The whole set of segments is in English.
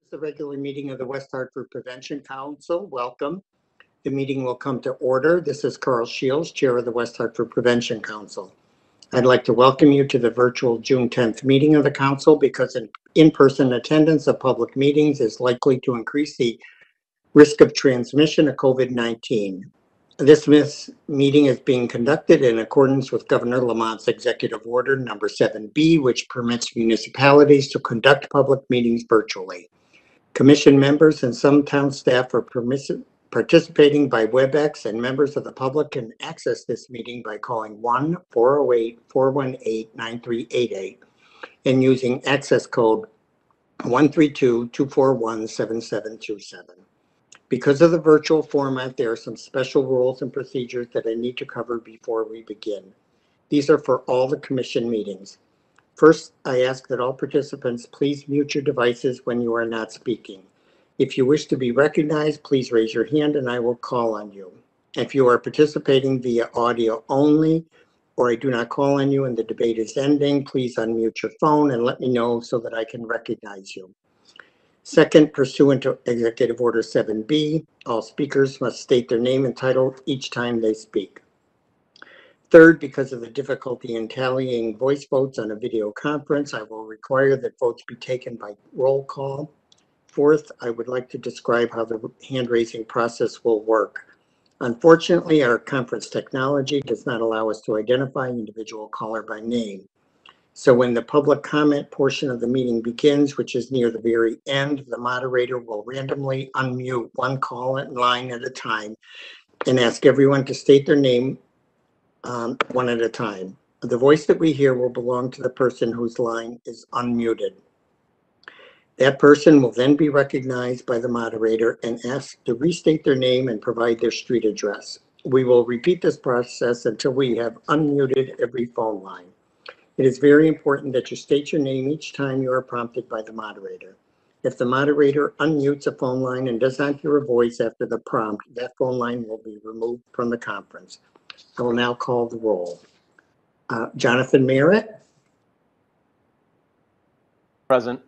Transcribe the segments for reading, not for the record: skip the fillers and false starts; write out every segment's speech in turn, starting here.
The regular meeting of the West Hartford Prevention Council. Welcome. The meeting will come to order. This is Carl Shields, Chair of the West Hartford Prevention Council. I'd like to welcome you to the virtual June 10th meeting of the council because in-person attendance of public meetings is likely to increase the risk of transmission of COVID-19. This meeting is being conducted in accordance with Governor Lamont's Executive Order number 7B, which permits municipalities to conduct public meetings virtually. Commission members and some town staff are participating by WebEx, and members of the public can access this meeting by calling 1-408-418-9388 and using access code 132-241-7727. Because of the virtual format, there are some special rules and procedures that I need to cover before we begin. These are for all the commission meetings. First, I ask that all participants please mute your devices when you are not speaking. If you wish to be recognized, please raise your hand and I will call on you. If you are participating via audio only, or I do not call on you and the debate is ending, please unmute your phone and let me know so that I can recognize you. Second, pursuant to Executive Order 7B, all speakers must state their name and title each time they speak. Third, because of the difficulty in tallying voice votes on a video conference, I will require that votes be taken by roll call. Fourth, I would like to describe how the hand-raising process will work. Unfortunately, our conference technology does not allow us to identify an individual caller by name. So when the public comment portion of the meeting begins, which is near the very end, the moderator will randomly unmute one call line at a time and ask everyone to state their name one at a time. The voice that we hear will belong to the person whose line is unmuted. That person will then be recognized by the moderator and asked to restate their name and provide their street address. We will repeat this process until we have unmuted every phone line. It is very important that you state your name each time you are prompted by the moderator. If the moderator unmutes a phone line and does not hear a voice after the prompt, that phone line will be removed from the conference. I will now call the roll. Jonathan Merritt. Present.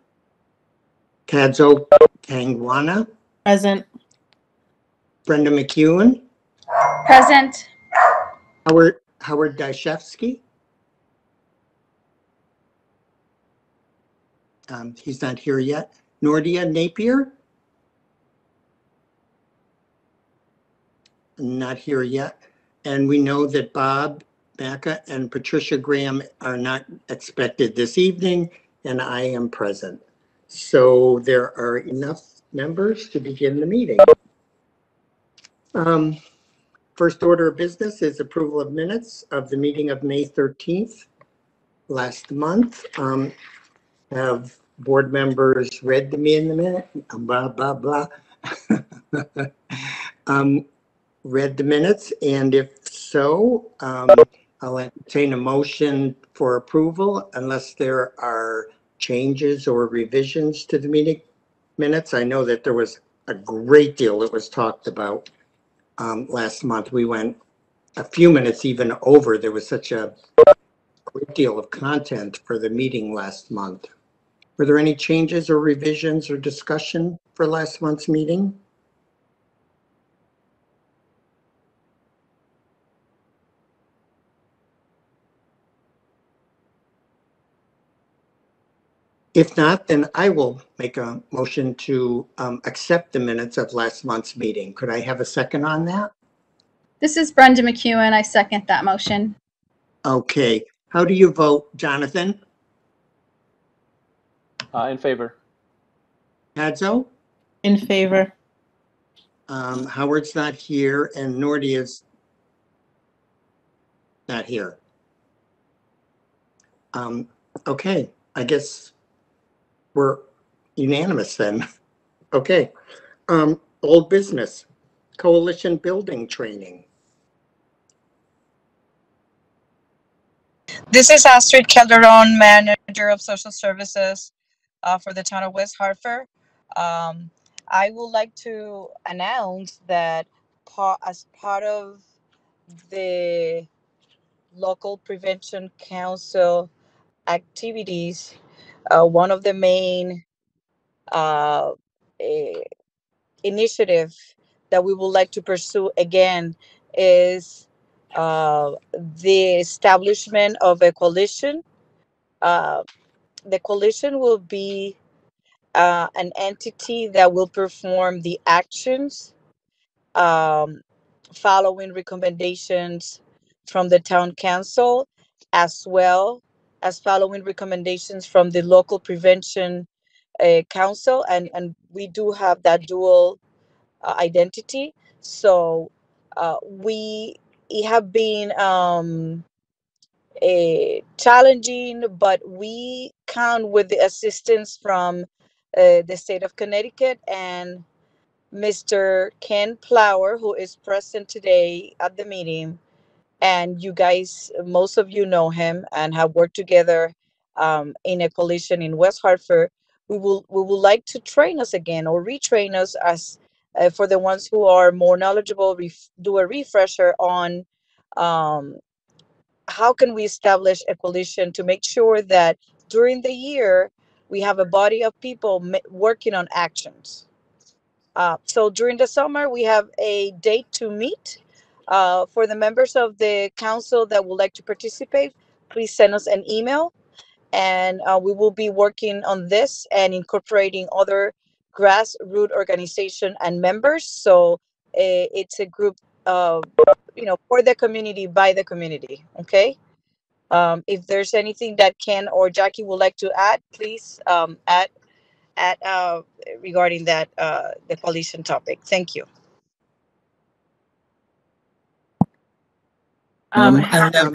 Kadzo Kangwana. Present. Brenda McEwen. Present. Howard Dyshevsky. He's not here yet. Nordia Napier. Not here yet. And we know that Bob Baca and Patricia Graham are not expected this evening, and I am present. So there are enough members to begin the meeting. First order of business is approval of minutes of the meeting of May 13th last month. Have board members read me in the minute? Blah, blah, blah. Read the minutes, and if so, I'll entertain a motion for approval unless there are changes or revisions to the meeting minutes. I know that there was a great deal that was talked about last month. We went a few minutes even over. There was such a great deal of content for the meeting last month. Were there any changes or revisions or discussion for last month's meeting? If not, then I will make a motion to accept the minutes of last month's meeting. Could I have a second on that? This is Brenda McEwen. I second that motion. Okay. How do you vote, Jonathan? In favor. Hadzo? In favor. Howard's not here, and Nordia's not here. Okay, I guess we're unanimous then. Okay. Old business, coalition building training. This is Astrid Calderon, Manager of Social Services for the town of West Hartford. I would like to announce that as part of the local prevention council activities, one of the main initiative that we would like to pursue again is the establishment of a coalition. Uh, the coalition will be an entity that will perform the actions um, following recommendations from the town council, as well as following recommendations from the local prevention council. And we do have that dual identity. So we have been challenging, but we count with the assistance from the state of Connecticut and Mr. Ken Plower, who is present today at the meeting. And you guys, most of you know him and have worked together in a coalition in West Hartford. We would like to train us again or retrain us as for the ones who are more knowledgeable. Do a refresher on um, how can we establish a coalition to make sure that during the year we have a body of people working on actions. So during the summer, we have a date to meet. For the members of the council that would like to participate, please send us an email, and we will be working on this and incorporating other grassroots organization and members. So it's a group, for the community, by the community. Okay. If there's anything that Ken or Jackie would like to add, please add regarding that the coalition topic. Thank you. I don't have.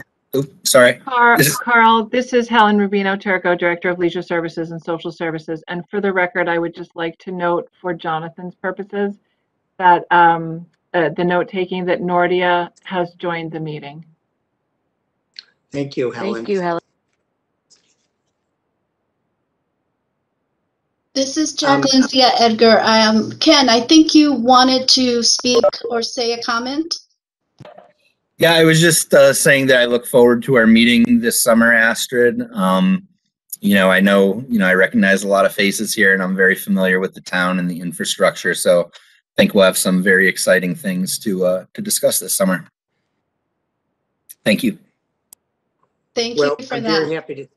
Sorry. Carl, this is Helen Rubino Turco, Director of Leisure Services and Social Services. And for the record, I would just like to note for Jonathan's purposes that the note taking that Nordia has joined the meeting. Thank you, Helen. Thank you, Helen. This is Jacqueline Zia Edgar. Ken, I think you wanted to speak or say a comment. Yeah, I was just saying that I look forward to our meeting this summer, Astrid. I know, I recognize a lot of faces here, and I'm very familiar with the town and the infrastructure. So I think we'll have some very exciting things to discuss this summer. Thank you. Thank you for I'm that. very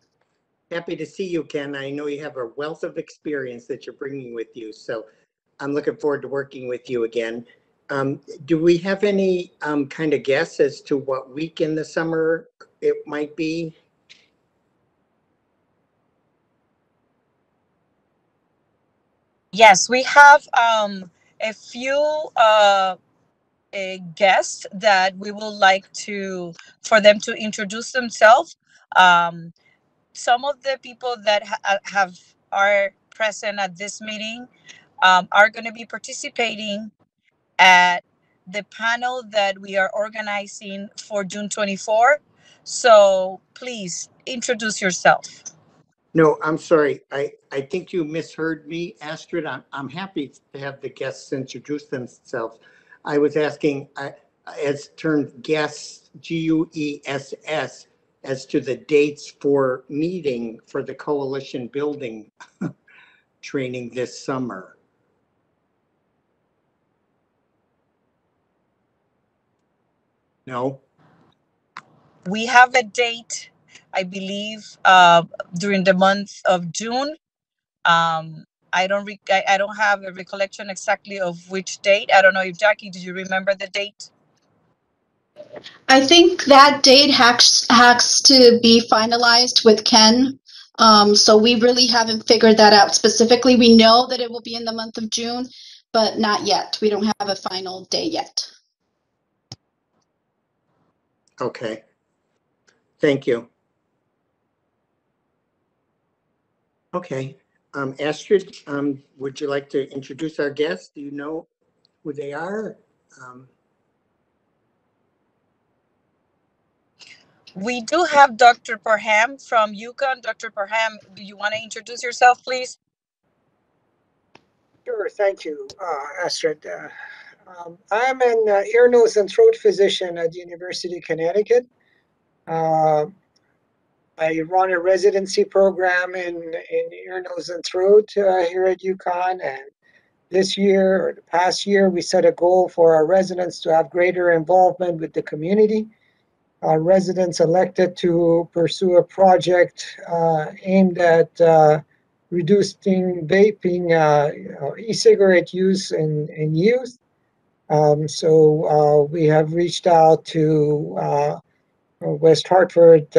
happy to see you, Ken. I know you have a wealth of experience that you're bringing with you. So I'm looking forward to working with you again. Do we have any kind of guess as to what week in the summer it might be? Yes, we have a few guests that we would like for them to introduce themselves. Some of the people that are present at this meeting are going to be participating at the panel that we are organizing for June 24. So please introduce yourself. No, I'm sorry. I think you misheard me, Astrid. I'm happy to have the guests introduce themselves. I was asking, as termed guests, GUESS, as to the dates for meeting for the coalition building training this summer. No? We have a date, I believe, during the month of June. I don't have a recollection exactly of which date. I don't know if Jackie, do you remember the date? I think that date has to be finalized with Ken. So we really haven't figured that out specifically. We know that it will be in the month of June, but not yet. We don't have a final day yet. Okay. Thank you. Okay. Astrid, would you like to introduce our guests? Do you know who they are? We do have Dr. Parham from Yukon. Dr. Parham, do you want to introduce yourself, please? Sure, thank you, Astrid. I'm an ear, nose, and throat physician at the University of Connecticut. I run a residency program in ear, nose, and throat here at UConn, and this year or the past year, we set a goal for our residents to have greater involvement with the community. Our residents elected to pursue a project aimed at reducing vaping, e-cigarette use in youth. So we have reached out to West Hartford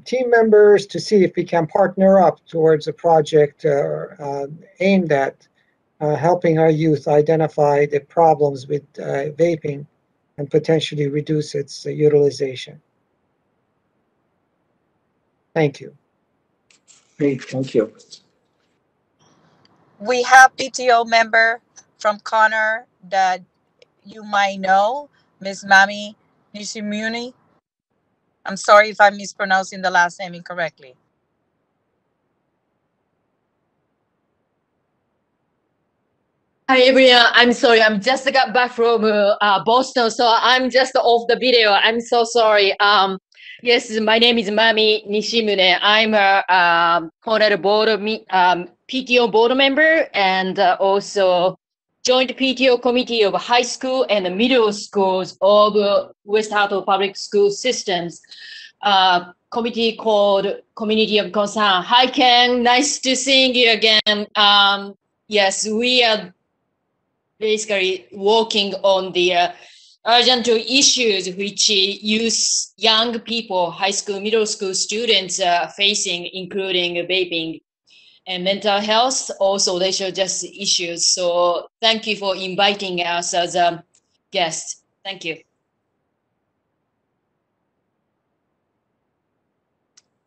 team members to see if we can partner up towards a project aimed at helping our youth identify the problems with vaping and potentially reduce its utilization. Thank you. Great, thank you. We have PTO member from Connor that you might know, Miss Mami Nishimuni. I'm sorry if I'm mispronouncing the last name incorrectly. Hi everyone, I'm sorry. I'm just got back from Boston, so I'm just off the video. I'm so sorry. Yes, my name is Mami Nishimune. I'm a Cornell board PTO board member and also joint PTO committee of high school and middle schools of West Hartford Public School Systems. Committee called Community of Concern. Hi Ken, nice to seeing you again. Yes, we are basically working on the urgent issues which young people, high school, middle school students are facing, including vaping and mental health, also racial justice issues. So thank you for inviting us as a guest. Thank you.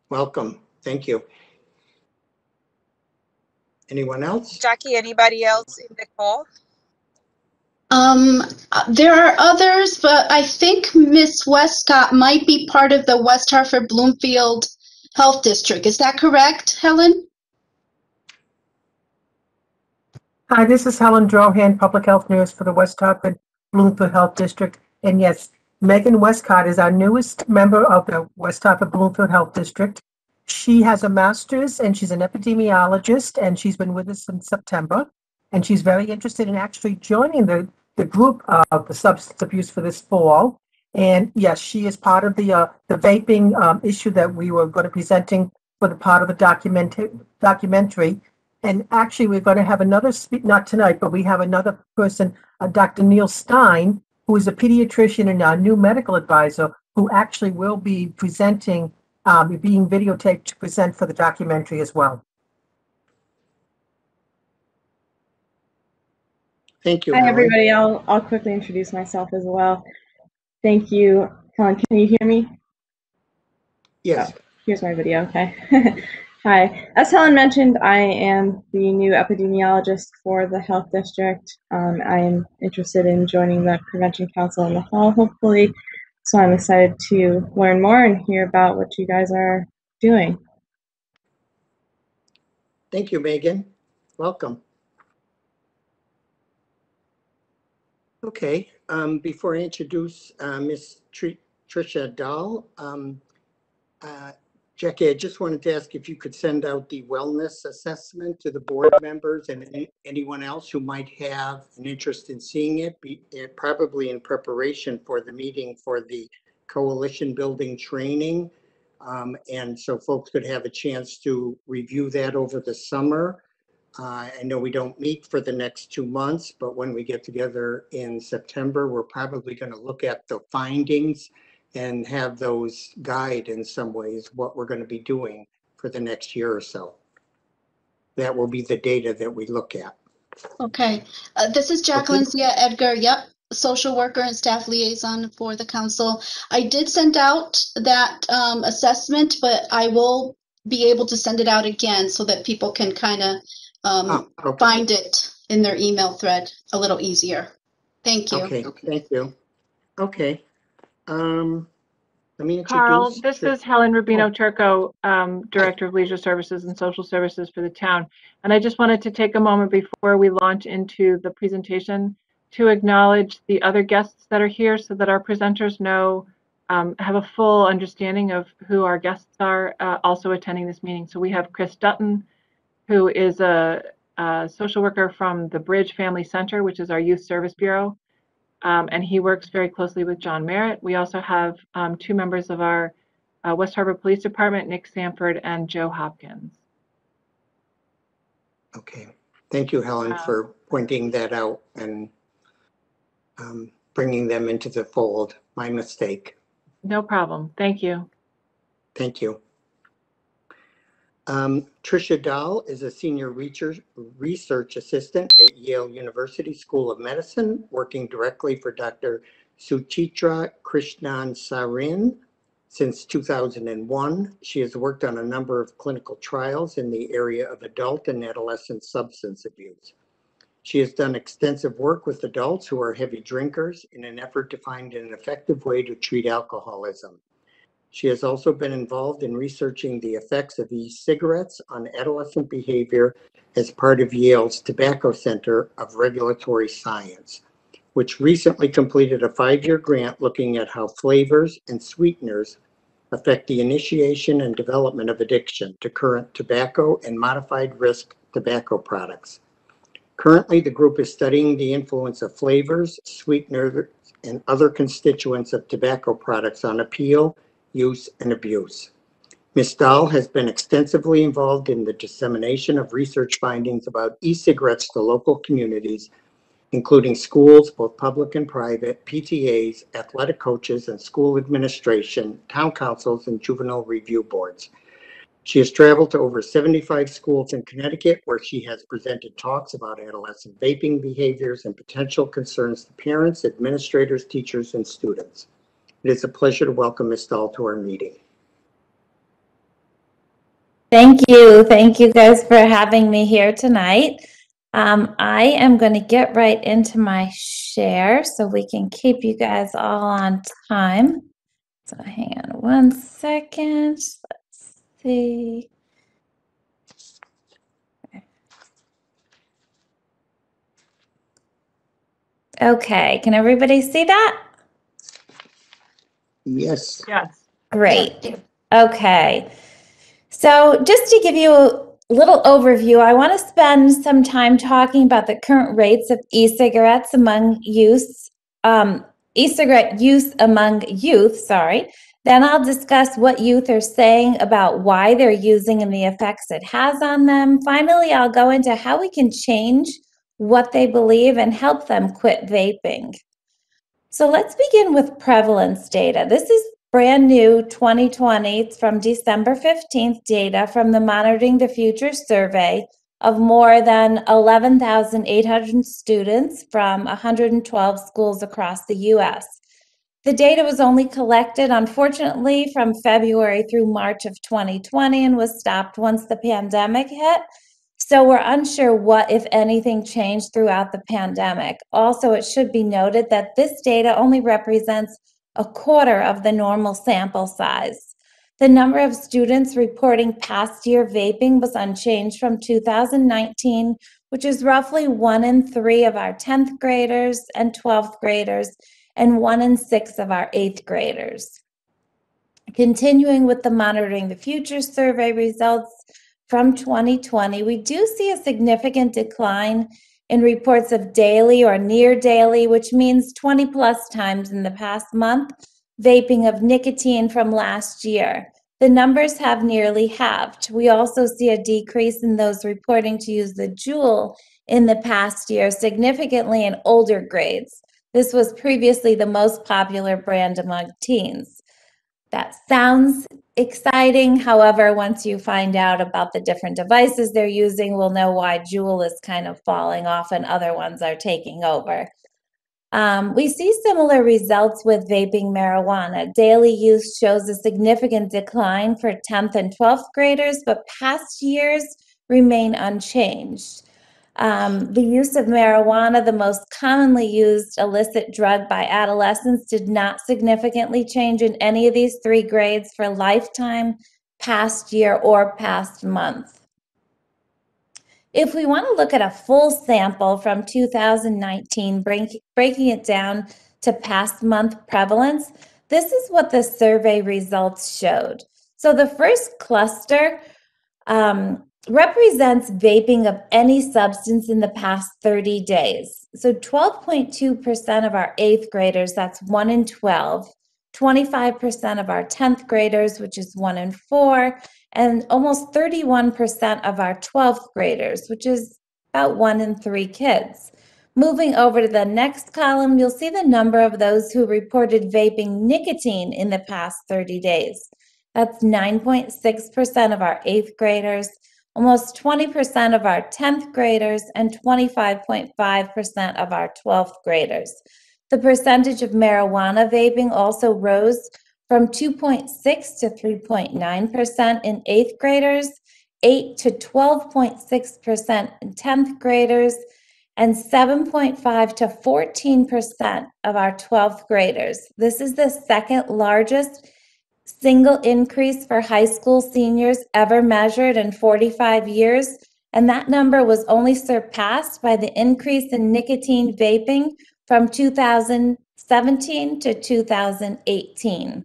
Welcome, thank you. Anyone else? Jackie, anybody else in the call? There are others, but I think Miss Westcott might be part of the West Hartford Bloomfield Health District. Is that correct, Helen? Hi, this is Helen Drohan, Public Health Nurse for the West Hartford Bloomfield Health District. And yes, Megan Westcott is our newest member of the West Hartford Bloomfield Health District. She has a master's and she's an epidemiologist, and she's been with us since September. And she's very interested in actually joining the group of the substance abuse for this fall. And yes, she is part of the vaping issue that we were going to presenting for the part of the documentary. And actually, we're going to have another not tonight, but we have another person, Dr. Neil Stein, who is a pediatrician and our new medical advisor, who actually will be presenting, being videotaped to present for the documentary as well. Thank you, Hi, Helen. everybody. I'll quickly introduce myself as well. Thank you. Helen, can you hear me? Yes. Oh, here's my video. Okay. Hi. As Helen mentioned, I am the new epidemiologist for the health district. I am interested in joining the Prevention Council in the fall, hopefully. So I'm excited to learn more and hear about what you guys are doing. Thank you, Megan. Welcome. Okay, before I introduce Ms. Tricia Dahl, Jackie, I just wanted to ask if you could send out the wellness assessment to the board members and anyone else who might have an interest in seeing it, probably in preparation for the meeting for the coalition building training. And so folks could have a chance to review that over the summer. I know we don't meet for the next 2 months, but when we get together in September, we're probably going to look at the findings and have those guide in some ways what we're going to be doing for the next year or so. That will be the data that we look at. Okay. This is Jacqueline Zia Edgar. Yep. Social worker and staff liaison for the council. I did send out that assessment, but I will be able to send it out again so that people can kind of find it in their email thread a little easier. Thank you. Okay, thank you. Okay. Let me introduce Carl, this is Helen Rubino Turco, Director of Leisure Services and Social Services for the town. And I just wanted to take a moment before we launch into the presentation to acknowledge the other guests that are here so that our presenters know, have a full understanding of who our guests are also attending this meeting. So we have Chris Dutton, who is a social worker from the Bridge Family Center, which is our youth service bureau. And he works very closely with John Merritt. We also have 2 members of our West Hartford Police Department, Nick Sanford and Joe Hopkins. Okay. Thank you, Helen, for pointing that out and bringing them into the fold. My mistake. No problem. Thank you. Thank you. Tricia Dahl is a senior research assistant at Yale University School of Medicine, working directly for Dr. Suchitra Krishnan Sarin since 2001. She has worked on a number of clinical trials in the area of adult and adolescent substance abuse. She has done extensive work with adults who are heavy drinkers in an effort to find an effective way to treat alcoholism. She has also been involved in researching the effects of e-cigarettes on adolescent behavior as part of Yale's Tobacco Center of Regulatory Science, which recently completed a 5-year grant looking at how flavors and sweeteners affect the initiation and development of addiction to current tobacco and modified risk tobacco products. Currently, the group is studying the influence of flavors, sweeteners, and other constituents of tobacco products on appeal, use, and abuse. Ms. Dahl has been extensively involved in the dissemination of research findings about e-cigarettes to local communities, including schools, both public and private, PTAs, athletic coaches, and school administration, town councils, and juvenile review boards. She has traveled to over 75 schools in Connecticut, where she has presented talks about adolescent vaping behaviors and potential concerns to parents, administrators, teachers, and students. It is a pleasure to welcome Ms. Dahl to our meeting. Thank you. Thank you guys for having me here tonight. I am going to get right into my share so we can keep you guys all on time. So hang on one second. Let's see. Okay, can everybody see that? Yes. Yes. Great. Okay. So just to give you a little overview, I want to spend some time talking about the current rates of e-cigarettes among youth, e-cigarette use among youth, Then I'll discuss what youth are saying about why they're using and the effects it has on them. Finally, I'll go into how we can change what they believe and help them quit vaping. So let's begin with prevalence data. This is brand new 2020. It's from December 15th data from the Monitoring the Future survey of more than 11,800 students from 112 schools across the U.S. The data was only collected, unfortunately, from February through March of 2020 and was stopped once the pandemic hit. So we're unsure what, if anything, changed throughout the pandemic. Also, it should be noted that this data only represents a quarter of the normal sample size. The number of students reporting past year vaping was unchanged from 2019, which is roughly 1 in 3 of our 10th graders and 12th graders, and 1 in 6 of our 8th graders. Continuing with the Monitoring the Future survey results from 2020, we do see a significant decline in reports of daily or near daily, which means 20 plus times in the past month, vaping of nicotine from last year. The numbers have nearly halved. We also see a decrease in those reporting to use the Juul in the past year, significantly in older grades. This was previously the most popular brand among teens. That sounds exciting. However, once you find out about the different devices they're using, we'll know why Juul is kind of falling off and other ones are taking over. We see similar results with vaping marijuana. Daily use shows a significant decline for 10th and 12th graders, but past years remain unchanged. The use of marijuana, the most commonly used illicit drug by adolescents, did not significantly change in any of these 3 grades for lifetime, past year, or past month. If we want to look at a full sample from 2019, breaking it down to past month prevalence, this is what the survey results showed. So the first cluster represents vaping of any substance in the past 30 days. So 12.2% of our 8th graders, that's 1 in 12, 25% of our 10th graders, which is 1 in 4, and almost 31% of our 12th graders, which is about 1 in 3 kids. Moving over to the next column, you'll see the number of those who reported vaping nicotine in the past 30 days. That's 9.6% of our 8th graders, almost 20% of our 10th graders, and 25.5% of our 12th graders. The percentage of marijuana vaping also rose from 2.6 to 3.9% in 8th graders, 8 to 12.6% in 10th graders, and 7.5 to 14% of our 12th graders. This is the second largest single increase for high school seniors ever measured in 45 years, and that number was only surpassed by the increase in nicotine vaping from 2017 to 2018.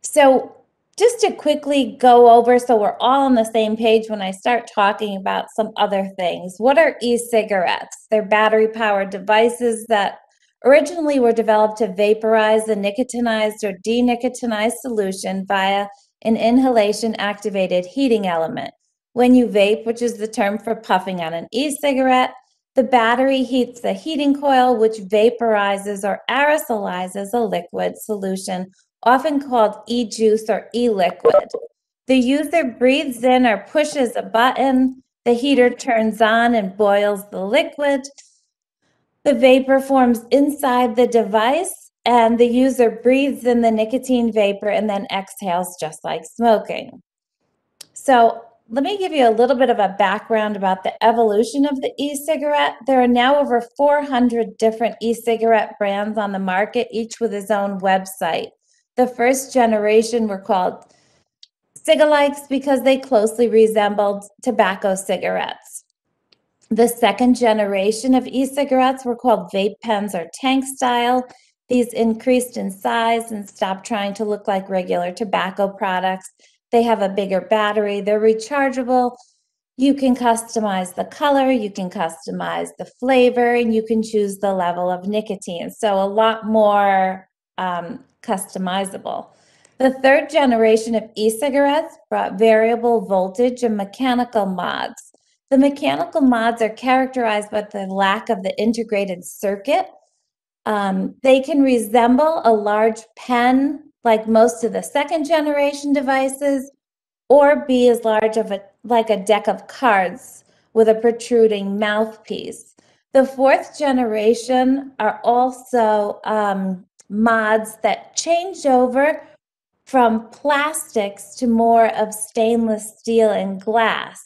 So just to quickly go over so we're all on the same page when I start talking about some other things. What are e-cigarettes? They're battery-powered devices that originally were developed to vaporize the nicotinized or denicotinized solution via an inhalation-activated heating element. When you vape, which is the term for puffing on an e-cigarette, the battery heats the heating coil, which vaporizes or aerosolizes a liquid solution, often called e-juice or e-liquid. The user breathes in or pushes a button, the heater turns on and boils the liquid. The vapor forms inside the device, and the user breathes in the nicotine vapor and then exhales just like smoking. So let me give you a little bit of a background about the evolution of the e-cigarette. There are now over 400 different e-cigarette brands on the market, each with its own website. The first generation were called cigalikes because they closely resembled tobacco cigarettes. The second generation of e-cigarettes were called vape pens or tank style. These increased in size and stopped trying to look like regular tobacco products. They have a bigger battery, they're rechargeable. You can customize the color, you can customize the flavor, and you can choose the level of nicotine. So a lot more customizable. The third generation of e-cigarettes brought variable voltage and mechanical mods. The mechanical mods are characterized by the lack of the integrated circuit. They can resemble a large pen like most of the second generation devices, or be as large of like a deck of cards with a protruding mouthpiece. The fourth generation are also mods that change over from plastics to more of stainless steel and glass.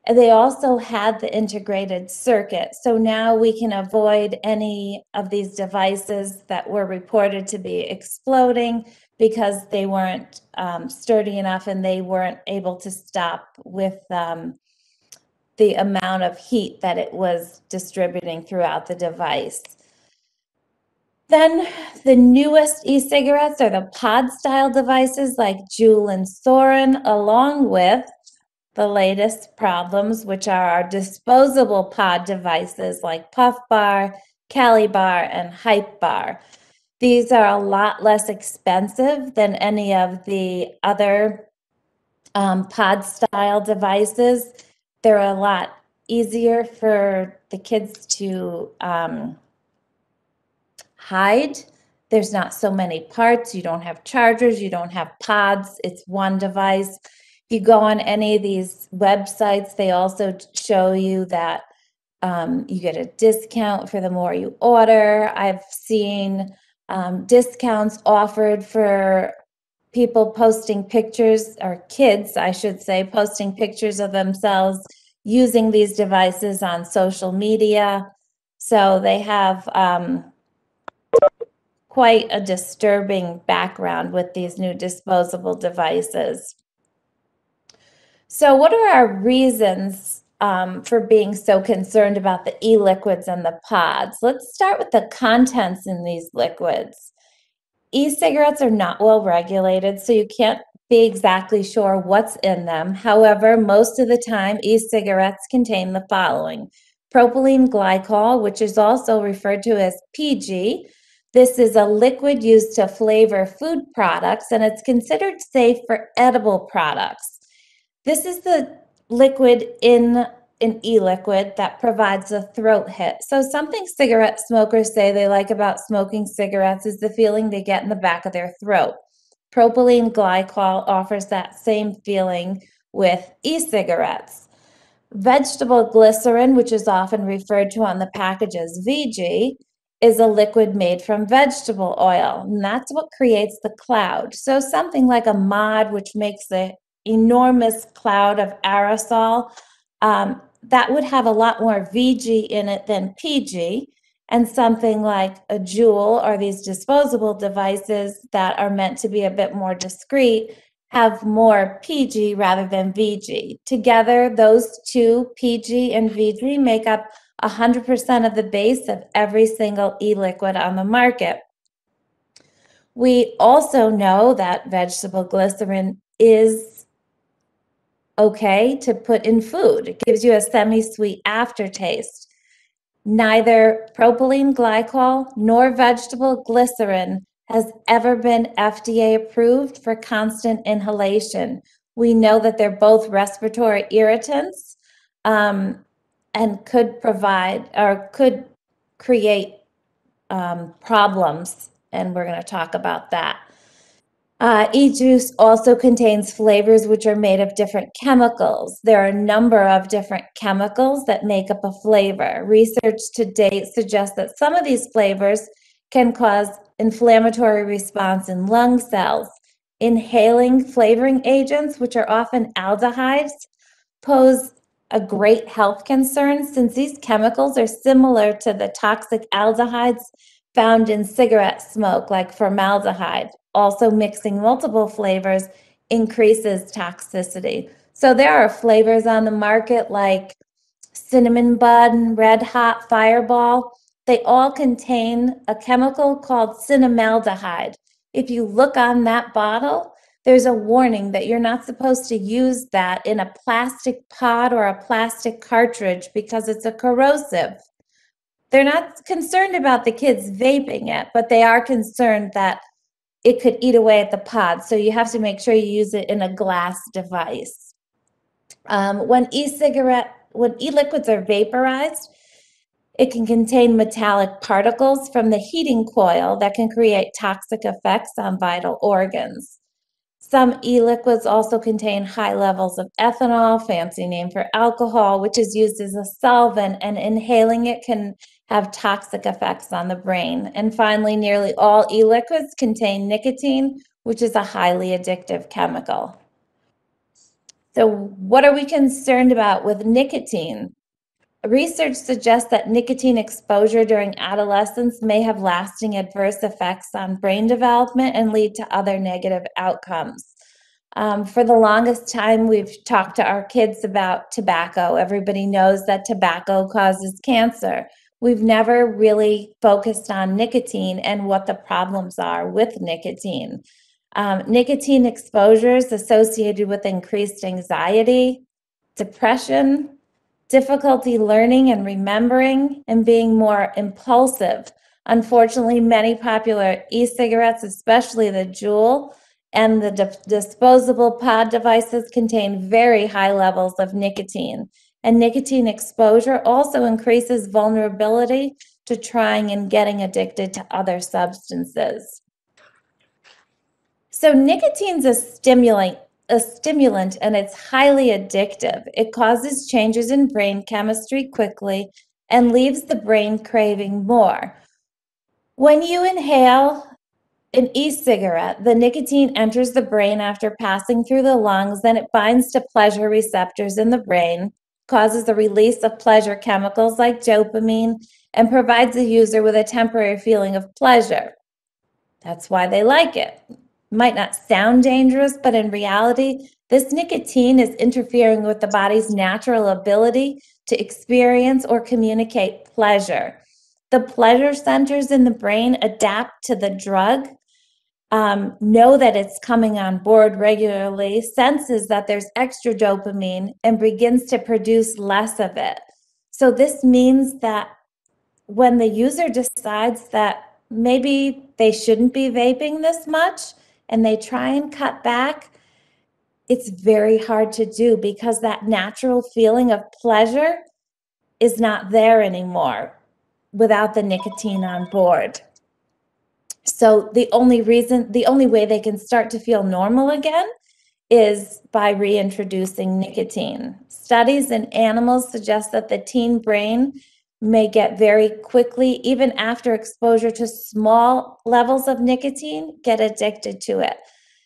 And they also had the integrated circuit. So now we can avoid any of these devices that were reported to be exploding because they weren't sturdy enough and they weren't able to stop with the amount of heat that it was distributing throughout the device. Then the newest e-cigarettes are the pod-style devices like Juul and Soren, along with the latest problems, which are our disposable pod devices like Puff Bar, Cali Bar, and Hype Bar. These are a lot less expensive than any of the other pod-style devices. They're a lot easier for the kids to hide. There's not so many parts. You don't have chargers. You don't have pods. It's one device. If you go on any of these websites, they also show you that you get a discount for the more you order. I've seen discounts offered for people posting pictures, or kids, I should say, posting pictures of themselves using these devices on social media. So they have quite a disturbing background with these new disposable devices. So what are our reasons for being so concerned about the e-liquids and the pods? Let's start with the contents in these liquids. E-cigarettes are not well regulated, so you can't be exactly sure what's in them. However, most of the time, e-cigarettes contain the following: propylene glycol, which is also referred to as PG. This is a liquid used to flavor food products, and it's considered safe for edible products. This is the liquid in an e-liquid that provides a throat hit. So something cigarette smokers say they like about smoking cigarettes is the feeling they get in the back of their throat. Propylene glycol offers that same feeling with e-cigarettes. Vegetable glycerin, which is often referred to on the package as VG, is a liquid made from vegetable oil, and that's what creates the cloud. So something like a mod, which makes an enormous cloud of aerosol, that would have a lot more VG in it than PG. And something like a Juul or these disposable devices that are meant to be a bit more discreet have more PG rather than VG. Together, those two, PG and VG, make up 100% of the base of every single e-liquid on the market. We also know that vegetable glycerin is okay to put in food. It gives you a semi-sweet aftertaste. Neither propylene glycol nor vegetable glycerin has ever been FDA approved for constant inhalation. We know that they're both respiratory irritants and could provide or could create problems, and we're going to talk about that. E-juice also contains flavors which are made of different chemicals. There are a number of different chemicals that make up a flavor. Research to date suggests that some of these flavors can cause inflammatory response in lung cells. Inhaling flavoring agents, which are often aldehydes, pose a great health concern since these chemicals are similar to the toxic aldehydes found in cigarette smoke, like formaldehyde. Also, mixing multiple flavors increases toxicity. So there are flavors on the market like cinnamon bun, red hot, fireball. They all contain a chemical called cinnamaldehyde. If you look on that bottle, there's a warning that you're not supposed to use that in a plastic pod or a plastic cartridge because it's a corrosive. They're not concerned about the kids vaping it, but they are concerned that it could eat away at the pod. So you have to make sure you use it in a glass device. When e-liquids are vaporized, it can contain metallic particles from the heating coil that can create toxic effects on vital organs. Some e-liquids also contain high levels of ethanol, fancy name for alcohol, which is used as a solvent, and inhaling it can have toxic effects on the brain. And finally, nearly all e-liquids contain nicotine, which is a highly addictive chemical. So what are we concerned about with nicotine? Research suggests that nicotine exposure during adolescence may have lasting adverse effects on brain development and lead to other negative outcomes. For the longest time, we've talked to our kids about tobacco. Everybody knows that tobacco causes cancer. We've never really focused on nicotine and what the problems are with nicotine. Nicotine exposure is associated with increased anxiety, depression, difficulty learning and remembering, and being more impulsive. Unfortunately, many popular e-cigarettes, especially the Juul and the disposable pod devices, contain very high levels of nicotine. And nicotine exposure also increases vulnerability to trying and getting addicted to other substances. So nicotine's a stimulant and it's highly addictive. It causes changes in brain chemistry quickly and leaves the brain craving more. When you inhale an e-cigarette, the nicotine enters the brain after passing through the lungs, then it binds to pleasure receptors in the brain, causes the release of pleasure chemicals like dopamine, and provides the user with a temporary feeling of pleasure. That's why they like it. Might not sound dangerous, but in reality, this nicotine is interfering with the body's natural ability to experience or communicate pleasure. The pleasure centers in the brain adapt to the drug, know that it's coming on board regularly, senses that there's extra dopamine, and begins to produce less of it. So this means that when the user decides that maybe they shouldn't be vaping this much and they try and cut back, it's very hard to do because that natural feeling of pleasure is not there anymore without the nicotine on board. So the only way they can start to feel normal again is by reintroducing nicotine. Studies in animals suggest that the teen brain may get very quickly, even after exposure to small levels of nicotine, get addicted to it.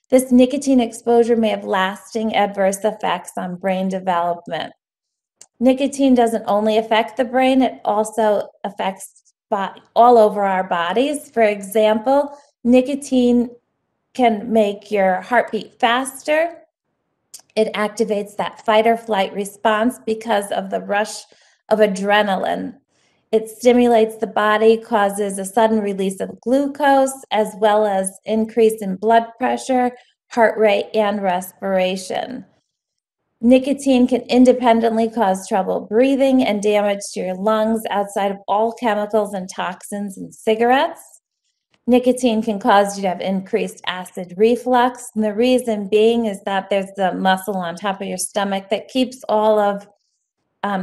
This nicotine exposure may have lasting adverse effects on brain development. Nicotine doesn't only affect the brain, it also affects all over our bodies. For example, nicotine can make your heartbeat faster. It activates that fight or flight response because of the rush of adrenaline. It stimulates the body, causes a sudden release of glucose, as well as increase in blood pressure, heart rate, and respiration. Nicotine can independently cause trouble breathing and damage to your lungs outside of all chemicals and toxins in cigarettes. Nicotine can cause you to have increased acid reflux. And the reason being is that there's the muscle on top of your stomach that keeps all of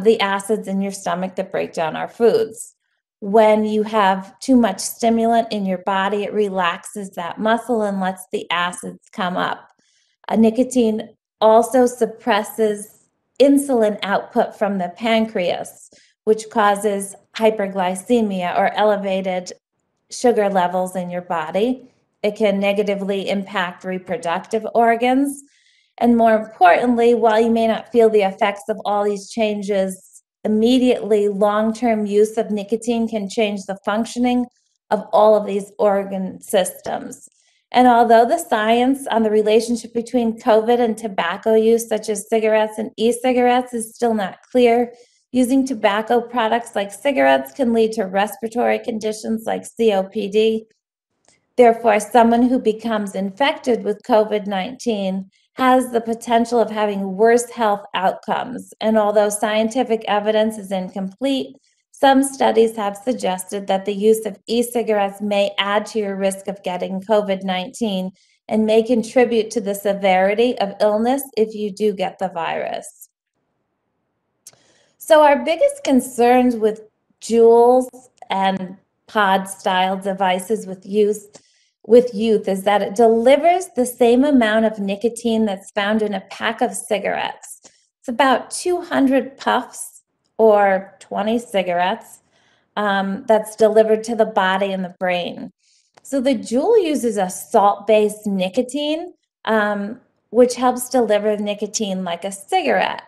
the acids in your stomach that break down our foods. When you have too much stimulant in your body, it relaxes that muscle and lets the acids come up. Nicotine also suppresses insulin output from the pancreas, which causes hyperglycemia or elevated sugar levels in your body. It can negatively impact reproductive organs. And more importantly, while you may not feel the effects of all these changes immediately, long-term use of nicotine can change the functioning of all of these organ systems. And although the science on the relationship between COVID and tobacco use, such as cigarettes and e-cigarettes, is still not clear, using tobacco products like cigarettes can lead to respiratory conditions like COPD. Therefore, someone who becomes infected with COVID-19 has the potential of having worse health outcomes. And although scientific evidence is incomplete, some studies have suggested that the use of e-cigarettes may add to your risk of getting COVID-19 and may contribute to the severity of illness if you do get the virus. So our biggest concerns with Juuls and pod-style devices with youth is that it delivers the same amount of nicotine that's found in a pack of cigarettes. It's about 200 puffs or 20 cigarettes that's delivered to the body and the brain. So the Juul uses a salt-based nicotine, which helps deliver nicotine like a cigarette.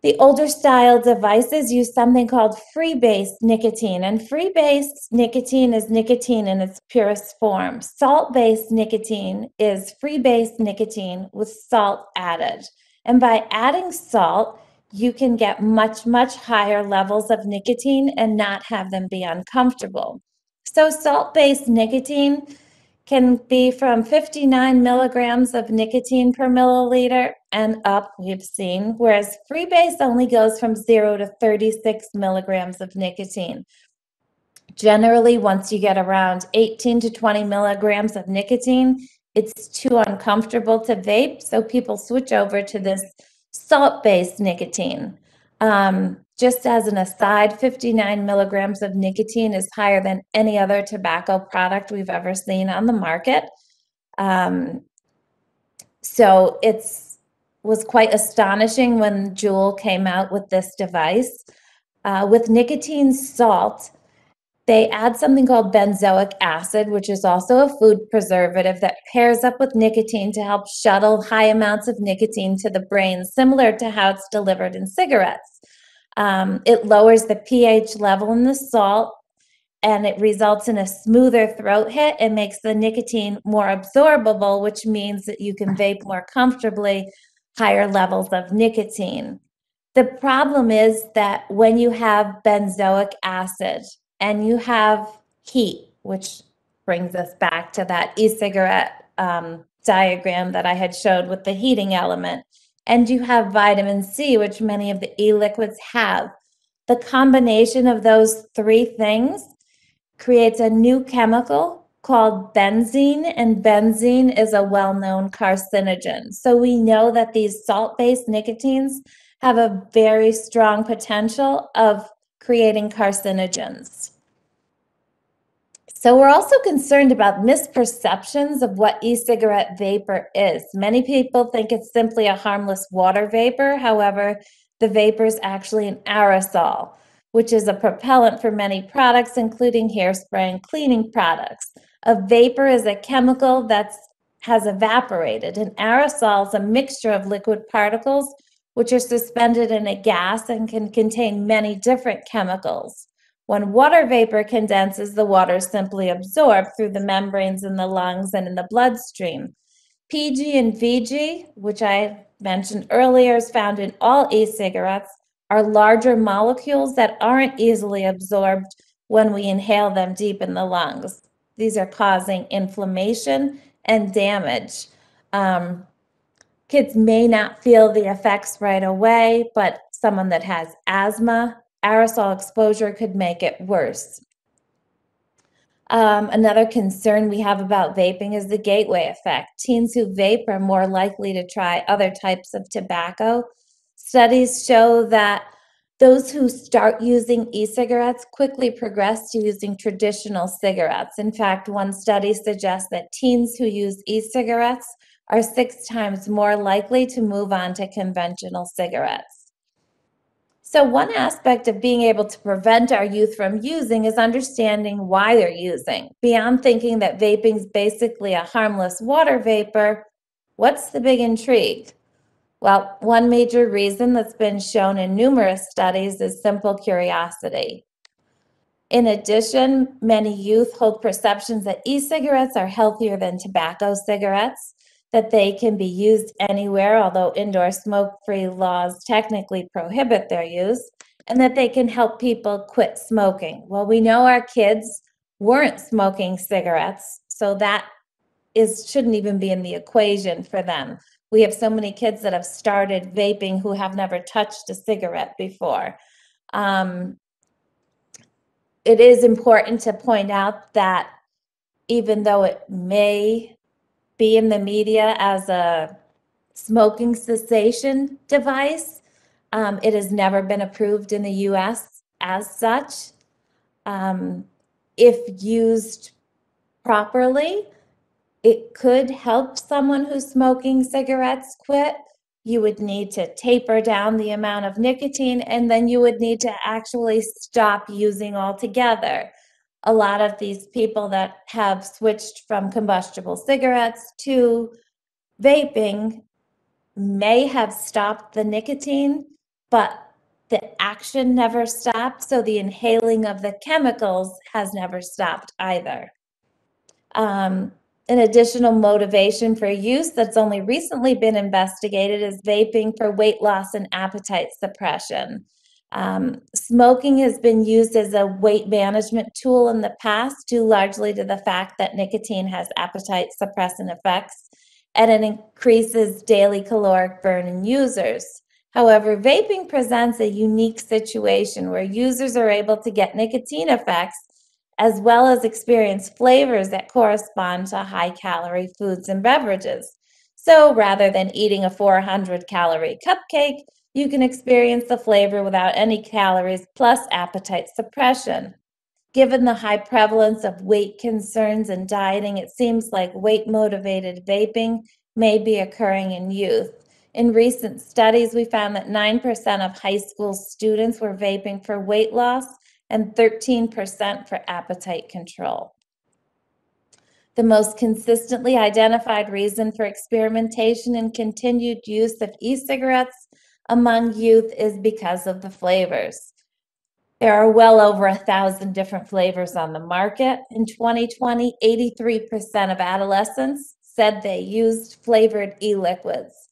The older style devices use something called free-based nicotine, and free-based nicotine is nicotine in its purest form. Salt-based nicotine is free-based nicotine with salt added. And by adding salt, you can get much, much higher levels of nicotine and not have them be uncomfortable. So salt-based nicotine can be from 59 milligrams of nicotine per milliliter and up, we've seen, whereas free-base only goes from 0 to 36 milligrams of nicotine. Generally, once you get around 18 to 20 milligrams of nicotine, it's too uncomfortable to vape, so people switch over to this salt-based nicotine. Just as an aside, 59 milligrams of nicotine is higher than any other tobacco product we've ever seen on the market. So it was quite astonishing when Juul came out with this device. With nicotine salt, they add something called benzoic acid, which is also a food preservative that pairs up with nicotine to help shuttle high amounts of nicotine to the brain, similar to how it's delivered in cigarettes. It lowers the pH level in the salt, and it results in a smoother throat hit. It makes the nicotine more absorbable, which means that you can vape more comfortably, higher levels of nicotine. The problem is that when you have benzoic acid and you have heat, which brings us back to that e-cigarette diagram that I had showed with the heating element. And you have vitamin C, which many of the e-liquids have. The combination of those three things creates a new chemical called benzene, and benzene is a well-known carcinogen. So we know that these salt-based nicotines have a very strong potential of creating carcinogens. So we're also concerned about misperceptions of what e-cigarette vapor is. Many people think it's simply a harmless water vapor. However, the vapor is actually an aerosol, which is a propellant for many products, including hairspray and cleaning products. A vapor is a chemical that has evaporated. An aerosol is a mixture of liquid particles, which are suspended in a gas and can contain many different chemicals. When water vapor condenses, the water is simply absorbed through the membranes in the lungs and in the bloodstream. PG and VG, which I mentioned earlier, is found in all e-cigarettes, are larger molecules that aren't easily absorbed when we inhale them deep in the lungs. These are causing inflammation and damage. Kids may not feel the effects right away, but someone that has asthma, aerosol exposure could make it worse. Another concern we have about vaping is the gateway effect. Teens who vape are more likely to try other types of tobacco. Studies show that those who start using e-cigarettes quickly progress to using traditional cigarettes. In fact, one study suggests that teens who use e-cigarettes are 6 times more likely to move on to conventional cigarettes. So one aspect of being able to prevent our youth from using is understanding why they're using. Beyond thinking that vaping is basically a harmless water vapor, what's the big intrigue? Well, one major reason that's been shown in numerous studies is simple curiosity. In addition, many youth hold perceptions that e-cigarettes are healthier than tobacco cigarettes, that they can be used anywhere, although indoor smoke-free laws technically prohibit their use, and that they can help people quit smoking. Well, we know our kids weren't smoking cigarettes, so that shouldn't even be in the equation for them. We have so many kids that have started vaping who have never touched a cigarette before. It is important to point out that even though it may be in the media as a smoking cessation device, it has never been approved in the US as such. If used properly, it could help someone who's smoking cigarettes quit. You would need to taper down the amount of nicotine, and then you would need to actually stop using altogether. A lot of these people that have switched from combustible cigarettes to vaping may have stopped the nicotine, but the action never stopped, so the inhaling of the chemicals has never stopped either. An additional motivation for use that's only recently been investigated is vaping for weight loss and appetite suppression. Smoking has been used as a weight management tool in the past, due largely to the fact that nicotine has appetite suppressant effects, and it increases daily caloric burn in users. However, vaping presents a unique situation where users are able to get nicotine effects as well as experience flavors that correspond to high-calorie foods and beverages. So rather than eating a 400-calorie cupcake, you can experience the flavor without any calories plus appetite suppression. Given the high prevalence of weight concerns and dieting, it seems like weight-motivated vaping may be occurring in youth. In recent studies, we found that 9% of high school students were vaping for weight loss and 13% for appetite control. The most consistently identified reason for experimentation and continued use of e-cigarettes among youth is because of the flavors. There are well over 1,000 different flavors on the market. In 2020, 83% of adolescents said they used flavored e-liquids.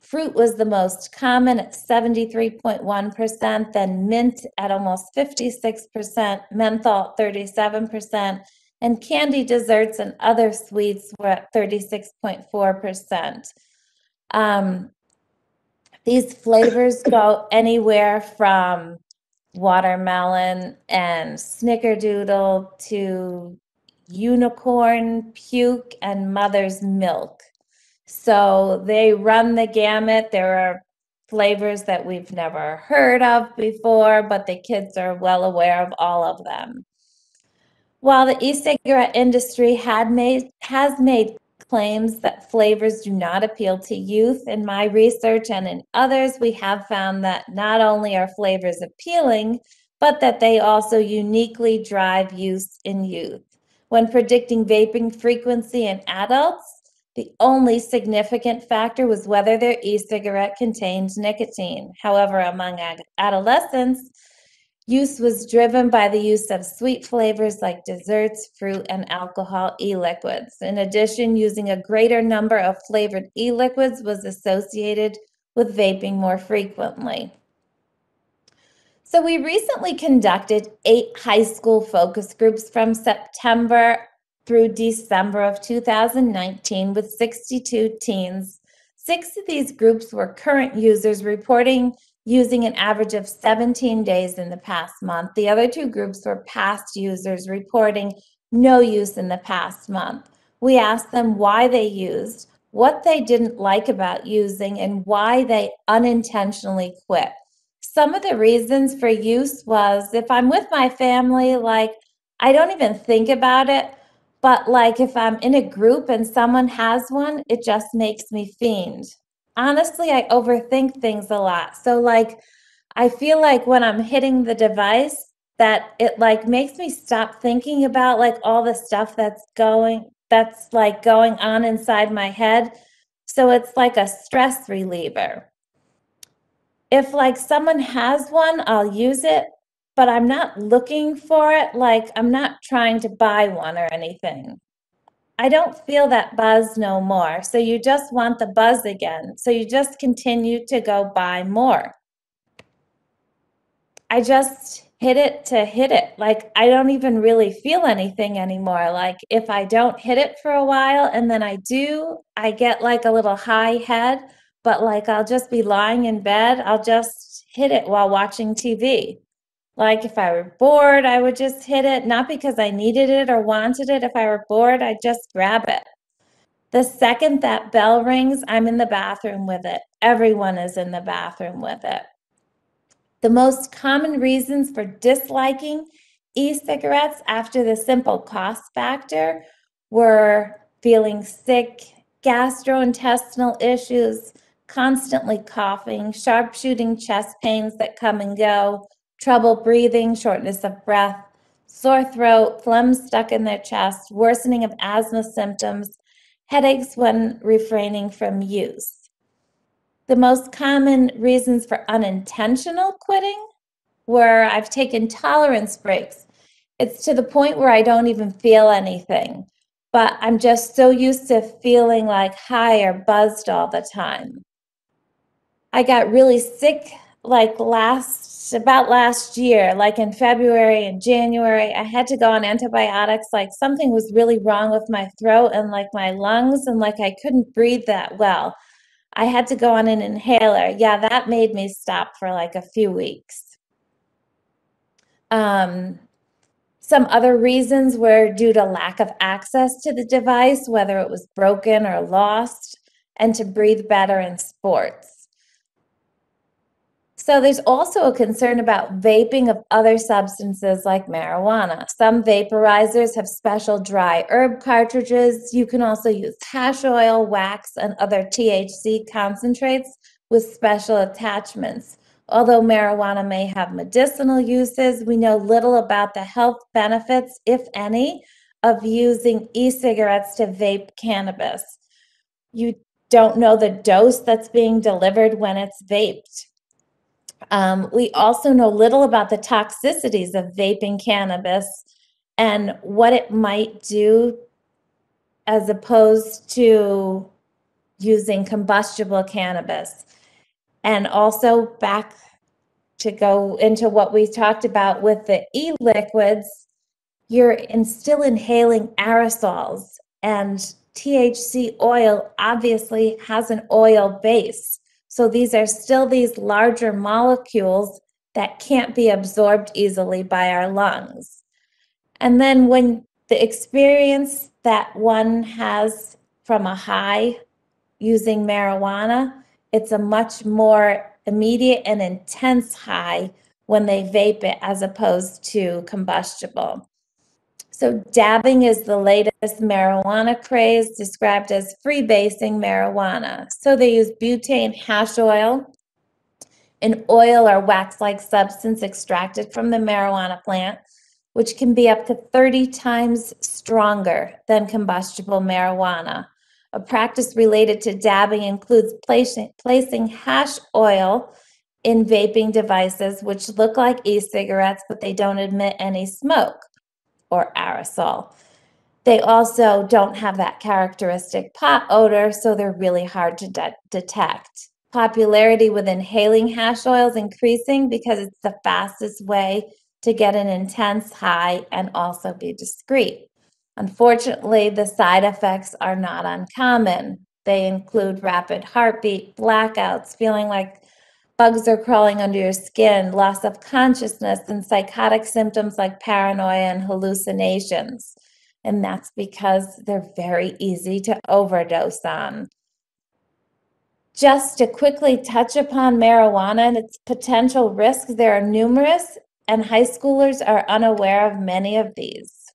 Fruit was the most common at 73.1%, then mint at almost 56%, menthol at 37%, and candy, desserts, and other sweets were at 36.4%. These flavors go anywhere from watermelon and snickerdoodle to unicorn, puke, and mother's milk. So they run the gamut. There are flavors that we've never heard of before, but the kids are well aware of all of them. While the e-cigarette industry has made claims that flavors do not appeal to youth, in my research and in others, we have found that not only are flavors appealing, but that they also uniquely drive use in youth. When predicting vaping frequency in adults, the only significant factor was whether their e-cigarette contained nicotine. However, among adolescents, use was driven by the use of sweet flavors like desserts, fruit, and alcohol e-liquids. In addition, using a greater number of flavored e-liquids was associated with vaping more frequently. So we recently conducted 8 high school focus groups from September through December of 2019 with 62 teens. 6 of these groups were current users reporting using an average of 17 days in the past month. The other 2 groups were past users reporting no use in the past month. We asked them why they used, what they didn't like about using, and why they unintentionally quit. Some of the reasons for use was if I'm with my family, like I don't even think about it, but like if I'm in a group and someone has one, it just makes me fiend. Honestly, I overthink things a lot. So like I feel like when I'm hitting the device that it like makes me stop thinking about like all the stuff that's going on inside my head. So it's like a stress reliever. If like someone has one, I'll use it, but I'm not looking for it. Like I'm not trying to buy one or anything. I don't feel that buzz no more. So you just want the buzz again. So you just continue to go buy more. I just hit it to hit it. Like I don't even really feel anything anymore. Like if I don't hit it for a while and then I do, I get like a little high head, but like I'll just be lying in bed. I'll just hit it while watching TV. Like if I were bored, I would just hit it, not because I needed it or wanted it. If I were bored, I'd just grab it. The second that bell rings, I'm in the bathroom with it. Everyone is in the bathroom with it. The most common reasons for disliking e-cigarettes after the simple cost factor were feeling sick, gastrointestinal issues, constantly coughing, sharp shooting chest pains that come and go, trouble breathing, shortness of breath, sore throat, phlegm stuck in their chest, worsening of asthma symptoms, headaches when refraining from use. The most common reasons for unintentional quitting were I've taken tolerance breaks. It's to the point where I don't even feel anything, but I'm just so used to feeling like high or buzzed all the time. I got really sick like about last year, like in February and January. I had to go on antibiotics, like something was really wrong with my throat and like my lungs, and like I couldn't breathe that well. I had to go on an inhaler. Yeah, that made me stop for like a few weeks. Some other reasons were due to lack of access to the device, whether it was broken or lost, and to breathe better in sports. So there's also a concern about vaping of other substances like marijuana. Some vaporizers have special dry herb cartridges. You can also use hash oil, wax, and other THC concentrates with special attachments. Although marijuana may have medicinal uses, we know little about the health benefits, if any, of using e-cigarettes to vape cannabis. You don't know the dose that's being delivered when it's vaped. We also know little about the toxicities of vaping cannabis and what it might do as opposed to using combustible cannabis. And also back to go into what we talked about with the e-liquids, you're still inhaling aerosols, and THC oil obviously has an oil base. So these are still these larger molecules that can't be absorbed easily by our lungs. And then when the experience that one has from a high using marijuana, it's a much more immediate and intense high when they vape it as opposed to combustible. So dabbing is the latest marijuana craze, described as freebasing marijuana. So they use butane hash oil, an oil or wax-like substance extracted from the marijuana plant, which can be up to 30 times stronger than combustible marijuana. A practice related to dabbing includes placing hash oil in vaping devices, which look like e-cigarettes, but they don't emit any smoke or aerosol. They also don't have that characteristic pot odor, so they're really hard to detect. Popularity with inhaling hash oil is increasing because it's the fastest way to get an intense high and also be discreet. Unfortunately, the side effects are not uncommon. They include rapid heartbeat, blackouts, feeling like bugs are crawling under your skin, loss of consciousness, and psychotic symptoms like paranoia and hallucinations. And that's because they're very easy to overdose on. Just to quickly touch upon marijuana and its potential risks, there are numerous, and high schoolers are unaware of many of these.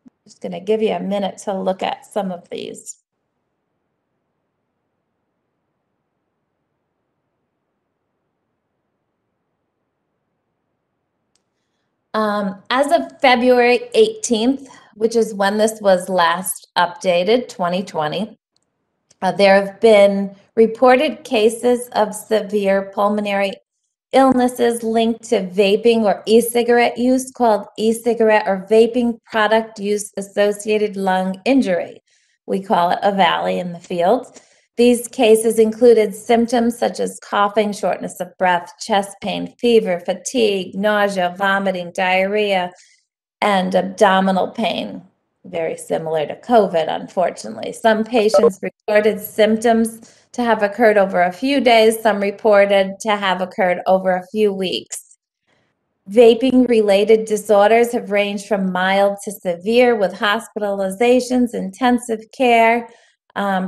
I'm just going to give you a minute to look at some of these. As of February 18th, which is when this was last updated, 2020, there have been reported cases of severe pulmonary illnesses linked to vaping or e-cigarette use called e-cigarette or vaping product use associated lung injury. We call it a valley in the field. These cases included symptoms such as coughing, shortness of breath, chest pain, fever, fatigue, nausea, vomiting, diarrhea, and abdominal pain. Very similar to COVID, unfortunately. Some patients reported symptoms to have occurred over a few days, some reported to have occurred over a few weeks. Vaping-related disorders have ranged from mild to severe, with hospitalizations, intensive care,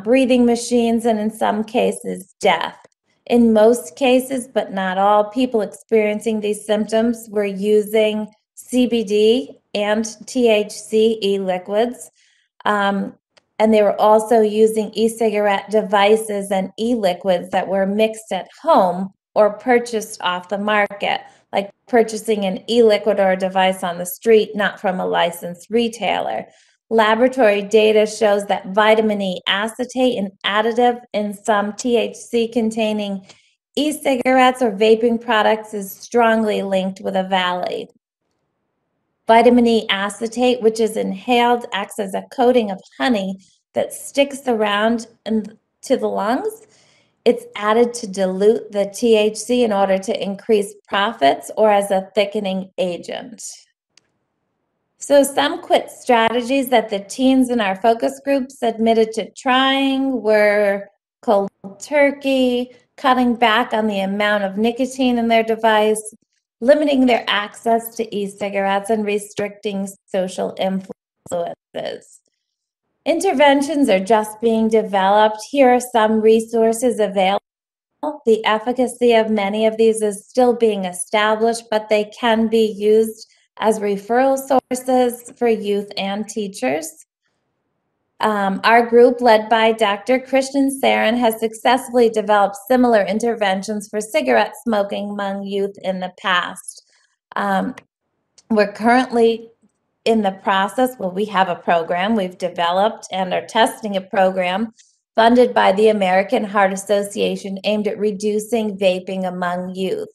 breathing machines, and in some cases, death. In most cases, but not all, people experiencing these symptoms were using CBD and THC e-liquids. And they were also using e-cigarette devices and e-liquids that were mixed at home or purchased off the market, like purchasing an e-liquid or a device on the street, not from a licensed retailer. Laboratory data shows that vitamin E acetate, an additive in some THC-containing e-cigarettes or vaping products, is strongly linked with a valley. Vitamin E acetate, which is inhaled, acts as a coating of honey that sticks around to the lungs. It's added to dilute the THC in order to increase profits or as a thickening agent. So some quit strategies that the teens in our focus groups admitted to trying were cold turkey, cutting back on the amount of nicotine in their device, limiting their access to e-cigarettes, and restricting social influences. Interventions are just being developed. Here are some resources available. The efficacy of many of these is still being established, but they can be used as referral sources for youth and teachers. Our group, led by Dr. Christian Sarin, has successfully developed similar interventions for cigarette smoking among youth in the past. We're currently in the process, well, we have a program we've developed and are testing a program funded by the American Heart Association aimed at reducing vaping among youth.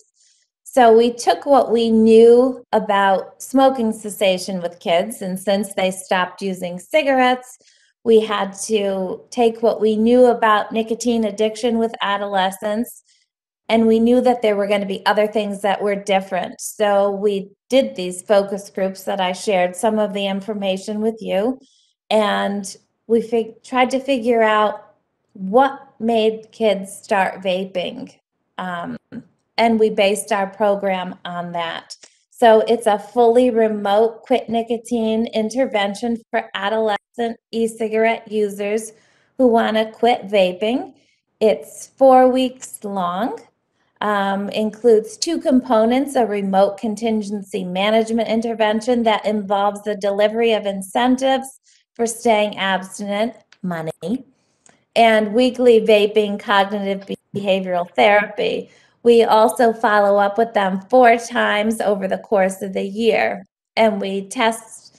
So we took what we knew about smoking cessation with kids, and since they stopped using cigarettes, we had to take what we knew about nicotine addiction with adolescents And we knew that there were going to be other things that were different. So we did these focus groups that I shared some of the information with you. And we tried to figure out what made kids start vaping. And we based our program on that. So it's a fully remote quit nicotine intervention for adolescent e-cigarette users who want to quit vaping. It's 4 weeks long, includes 2 components, a remote contingency management intervention that involves the delivery of incentives for staying abstinent, money, and weekly vaping cognitive behavioral therapy. We also follow up with them 4 times over the course of the year, and we test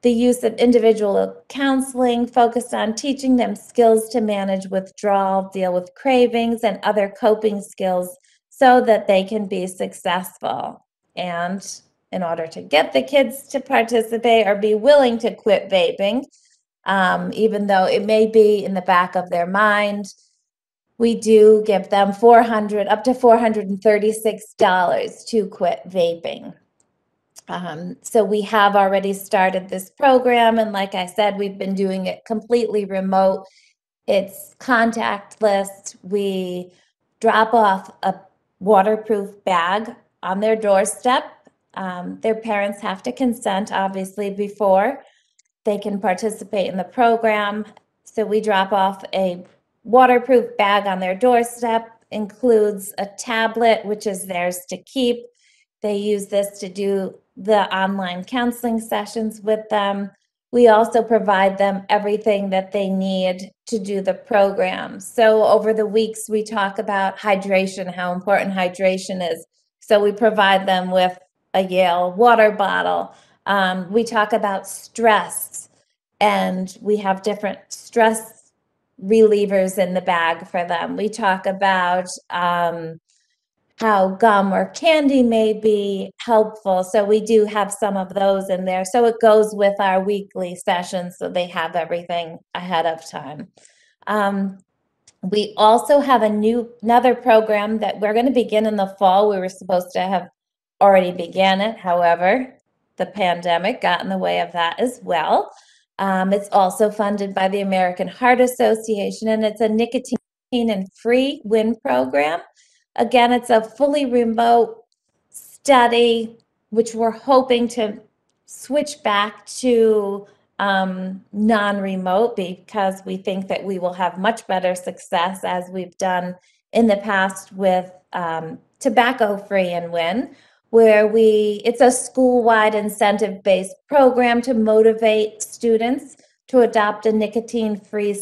the use of individual counseling focused on teaching them skills to manage withdrawal, deal with cravings, and other coping skills so that they can be successful. And in order to get the kids to participate or be willing to quit vaping, even though it may be in the back of their mind, we do give them up to $436 to quit vaping. So we have already started this program, and like I said, we've been doing it completely remote. It's contactless. We drop off a waterproof bag on their doorstep. Their parents have to consent, obviously, before they can participate in the program. So we drop off a waterproof bag on their doorstep, includes a tablet, which is theirs to keep. They use this to do the online counseling sessions with them. We also provide them everything that they need to do the program. So over the weeks, we talk about hydration, how important hydration is. So we provide them with a Yale water bottle. We talk about stress, and we have different stress relievers in the bag for them. We talk about how gum or candy may be helpful. So we do have some of those in there. So it goes with our weekly sessions, so they have everything ahead of time. We also have another program that we're going to begin in the fall. We were supposed to have already began it. However, the pandemic got in the way of that as well. It's also funded by the American Heart Association, and it's a nicotine and free WIN program. Again, it's a fully remote study, which we're hoping to switch back to non-remote, because we think that we will have much better success, as we've done in the past with tobacco-free and WIN, where it's a school-wide incentive-based program to motivate students to adopt a nicotine-free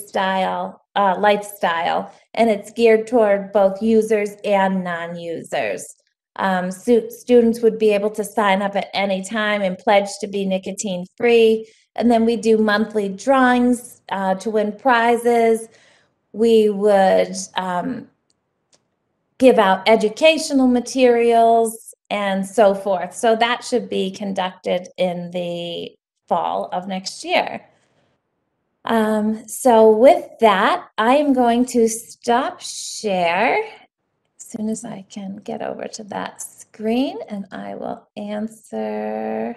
lifestyle, and it's geared toward both users and non-users. Students would be able to sign up at any time and pledge to be nicotine-free, and then we do monthly drawings to win prizes. We would give out educational materials and so forth. So that should be conducted in the fall of next year. So with that, I am going to stop share as soon as I can get over to that screen, and I will answer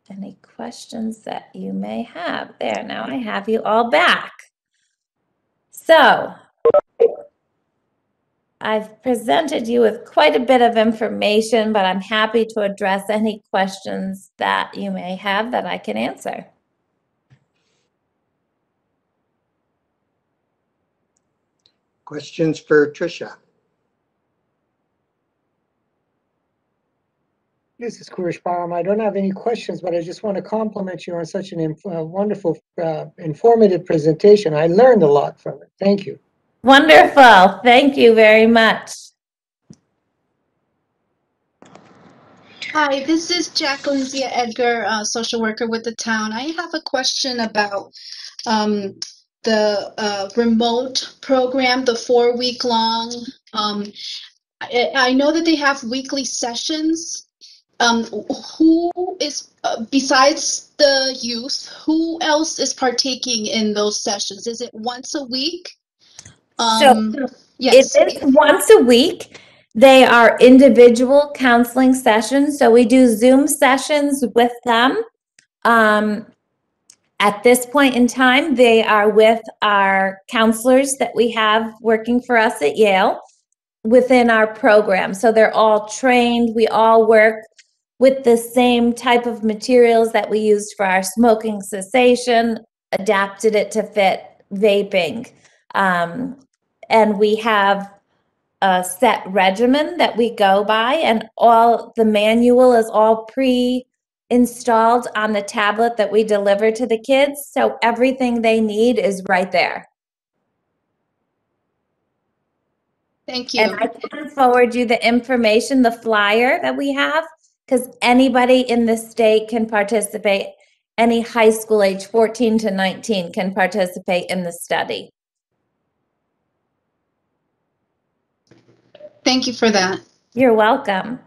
any questions that you may have. There, now I have you all back. So I've presented you with quite a bit of information, but I'm happy to address any questions that you may have that I can answer. Questions for Tricia? This is Kurish Param. I don't have any questions, but I just want to compliment you on such an wonderful, informative presentation. I learned a lot from it. Thank you. Wonderful. Thank you very much. Hi, this is Jacqueline Zia Edgar, social worker with the town. I have a question about the remote program, the 4-week long. I know that they have weekly sessions. Who is, besides the youth, who else is partaking in those sessions? Is it once a week? So Yes. it is once a week. They are individual counseling sessions, so we do Zoom sessions with them. At this point in time, they are with our counselors that we have working for us at Yale within our program. So they're all trained. We all work with the same type of materials that we used for our smoking cessation, adapted it to fit vaping. And we have a set regimen that we go by, and all the manual is all pre-installed on the tablet that we deliver to the kids. So everything they need is right there. Thank you. And I can forward you the information, the flyer that we have, because anybody in the state can participate. Any high school age 14 to 19 can participate in the study. Thank you for that. You're welcome.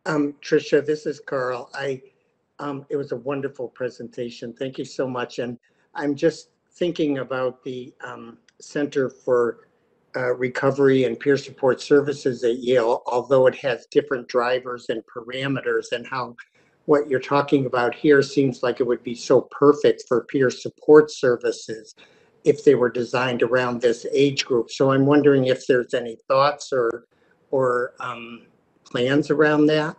Tricia, this is Carl. It was a wonderful presentation. Thank you so much. And I'm just thinking about the Center for Recovery and Peer Support Services at Yale, although it has different drivers and parameters, and how what you're talking about here seems like it would be so perfect for peer support services if they were designed around this age group. So I'm wondering if there's any thoughts or plans around that.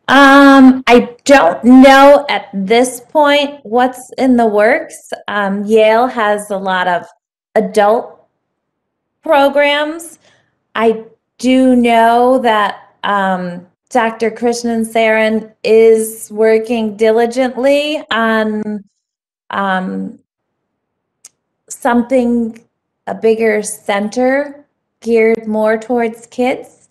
I don't know at this point what's in the works. Yale has a lot of adult programs. I do know that Dr. Krishnan Saran is working diligently on something, a bigger center geared more towards kids.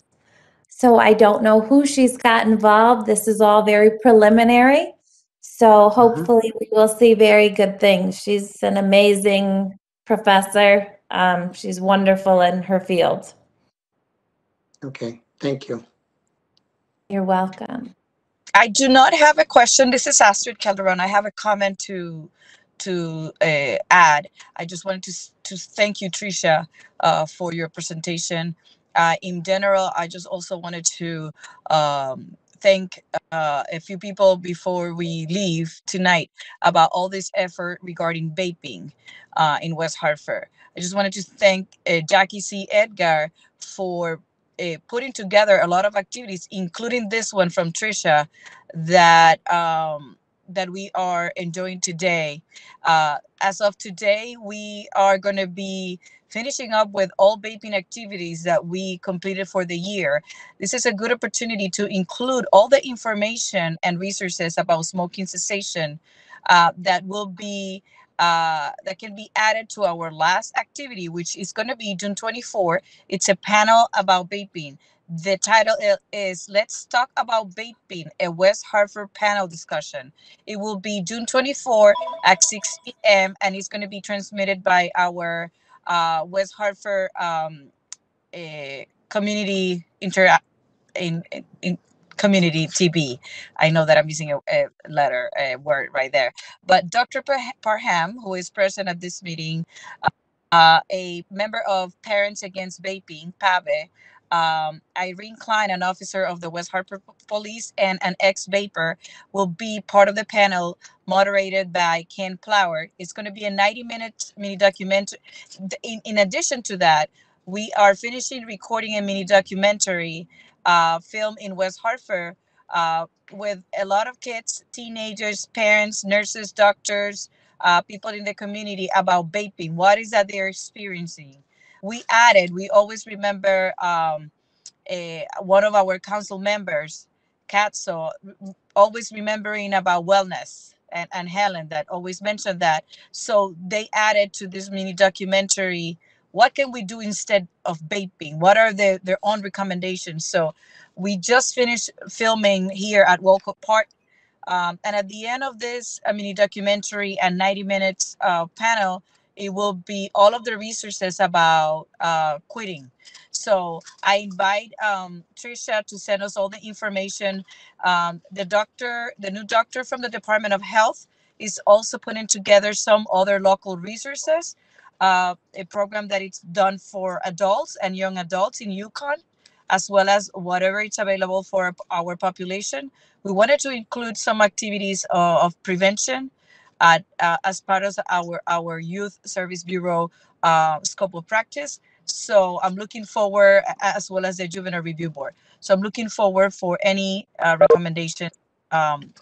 So I don't know who she's got involved. This is all very preliminary. So hopefully we will see very good things. She's an amazing professor. She's wonderful in her field. Okay, thank you. You're welcome. I do not have a question. This is Astrid Calderon. I have a comment to add. I just wanted to thank you, Tricia, for your presentation. In general, I just also wanted to thank a few people before we leave tonight about all this effort regarding vaping in West Hartford. I just wanted to thank Jackie C. Edgar for putting together a lot of activities, including this one from Tricia, that that we are enjoying today. As of today, we are going to be finishing up with all vaping activities that we completed for the year. This is a good opportunity to include all the information and resources about smoking cessation that will be that can be added to our last activity, which is going to be June 24. It's a panel about vaping. The title is Let's Talk About Vaping, a West Hartford panel discussion. It will be June 24 at 6 p.m. and it's going to be transmitted by our West Hartford community in community TB. I know that I'm using a word right there. But Dr. Parham, who is present at this meeting, a member of Parents Against Vaping, PAVE, Irene Klein, an officer of the West Hartford Police and an ex-vapor, will be part of the panel moderated by Ken Plower. It's going to be a 90-minute mini documentary. In addition to that, we are finishing recording a mini documentary film in West Hartford with a lot of kids, teenagers, parents, nurses, doctors, people in the community about vaping. What is that they're experiencing? We always remember one of our council members, Katso, always remembering about wellness, and Helen that always mentioned that. So they added to this mini documentary, what can we do instead of vaping? What are their own recommendations? So we just finished filming here at Wolcott Park. And at the end of this mini documentary and 90 minutes panel, it will be all of the resources about quitting. So I invite Tricia to send us all the information. The new doctor from the Department of Health is also putting together some other local resources. a program that it's done for adults and young adults in Yukon, as well as whatever it's available for our population. We wanted to include some activities of prevention as part of our Youth Service Bureau scope of practice. So I'm looking forward, as well as the Juvenile Review Board. So I'm looking forward for any recommendation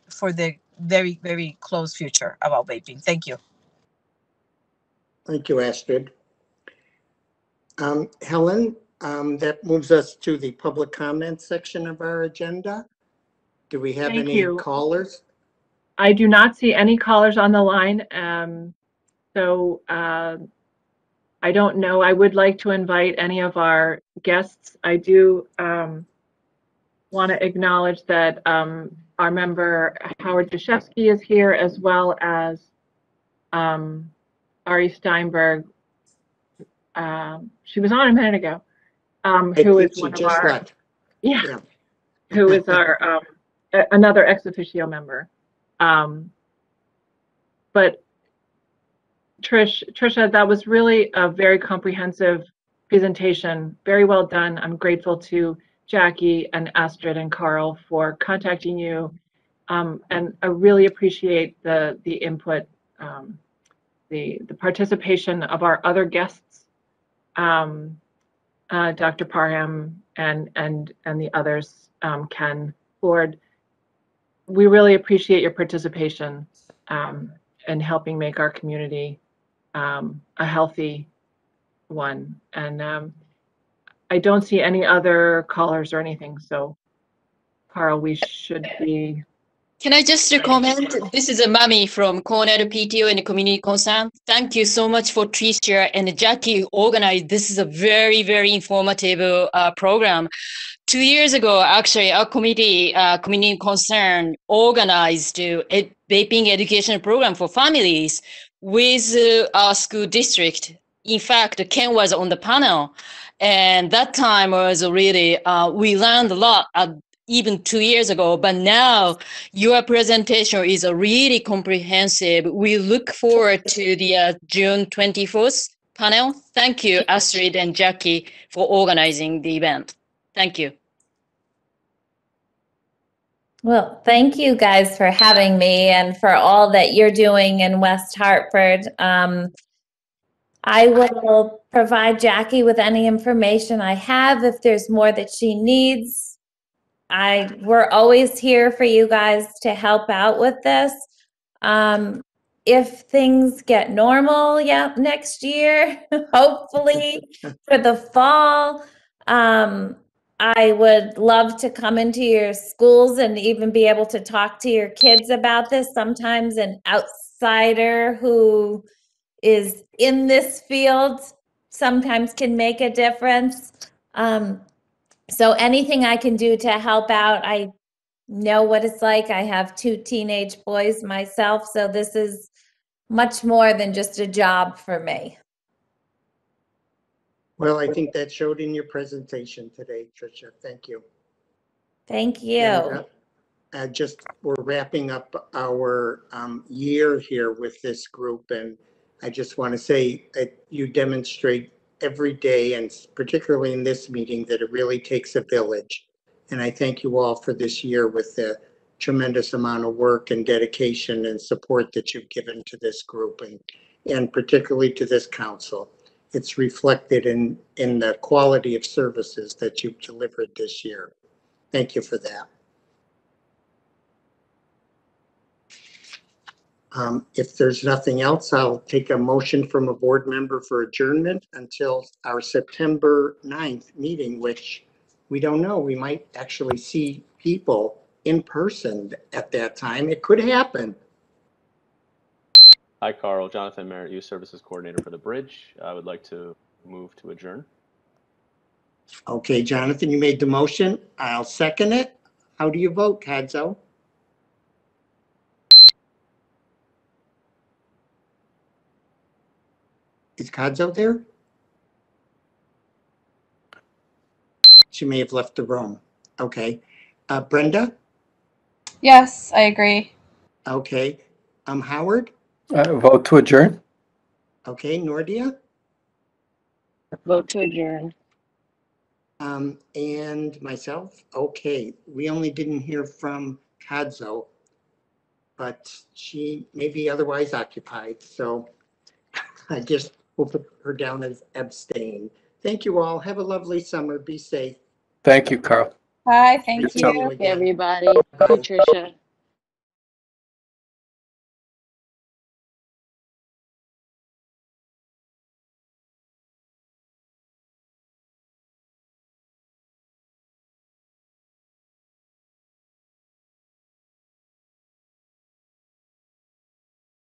for the very, very close future about vaping. Thank you. Thank you, Astrid. Helen, that moves us to the public comment section of our agenda. Do we have Thank any you. callers? I do not see any callers on the line. I don't know. I would like to invite any of our guests. I do want to acknowledge that our member Howard Dashevsky is here, as well as Ari Steinberg. She was on a minute ago. Who is one of our left. Yeah, who is our another ex officio member. But Tricia, that was really a very comprehensive presentation. Very well done. I'm grateful to Jackie and Astrid and Carl for contacting you. And I really appreciate the input, the participation of our other guests, Dr. Parham and the others, Ken, Ford. We really appreciate your participation in helping make our community a healthy one. And I don't see any other callers or anything. So, Carl, we should be. Can I just comment? This is a Mami from Cornell PTO and Community Concern. Thank you so much for Tricia and Jackie organized. This is a very, very informative program. 2 years ago, actually, our committee, Community Concern, organized a vaping education program for families with our school district. In fact, Ken was on the panel, and that time was really, we learned a lot even 2 years ago, but now your presentation is really comprehensive. We look forward to the June 24th panel. Thank you, Astrid and Jackie, for organizing the event. Thank you. Well, thank you guys for having me and for all that you're doing in West Hartford. I will provide Jackie with any information I have if there's more that she needs. We're always here for you guys to help out with this. If things get normal, next year, hopefully for the fall, I would love to come into your schools and even be able to talk to your kids about this. Sometimes an outsider who is in this field sometimes can make a difference. So anything I can do to help out, I know what it's like. I have 2 teenage boys myself, so this is much more than just a job for me. Well, I think that showed in your presentation today, Tricia. Thank you. Thank you. And, we're wrapping up our year here with this group, and I just want to say you demonstrate every day, and particularly in this meeting, that it really takes a village. And I thank you all for this year with the tremendous amount of work and dedication and support that you've given to this group, and particularly to this council. It's reflected in the quality of services that you've delivered this year. Thank you for that. If there's nothing else, I'll take a motion from a board member for adjournment until our September 9th meeting, which we don't know. We might actually see people in person at that time. It could happen. Hi, Carl. Jonathan Merritt, Youth Services Coordinator for the Bridge. I would like to move to adjourn. Okay, Jonathan, you made the motion. I'll second it. How do you vote, Kadzo? Is Kadzo there? She may have left the room. Okay. Brenda? Yes, I agree. Okay. Howard? Vote to adjourn. Okay. Nordia? Vote to adjourn. And myself, okay, we only didn't hear from Kadzo, but she may be otherwise occupied, so I just will put her down as abstain. Thank you all. Have a lovely summer. Be safe. Thank you, Carl. Hi, thank Nice you. seeing you again. Everybody, to Tricia.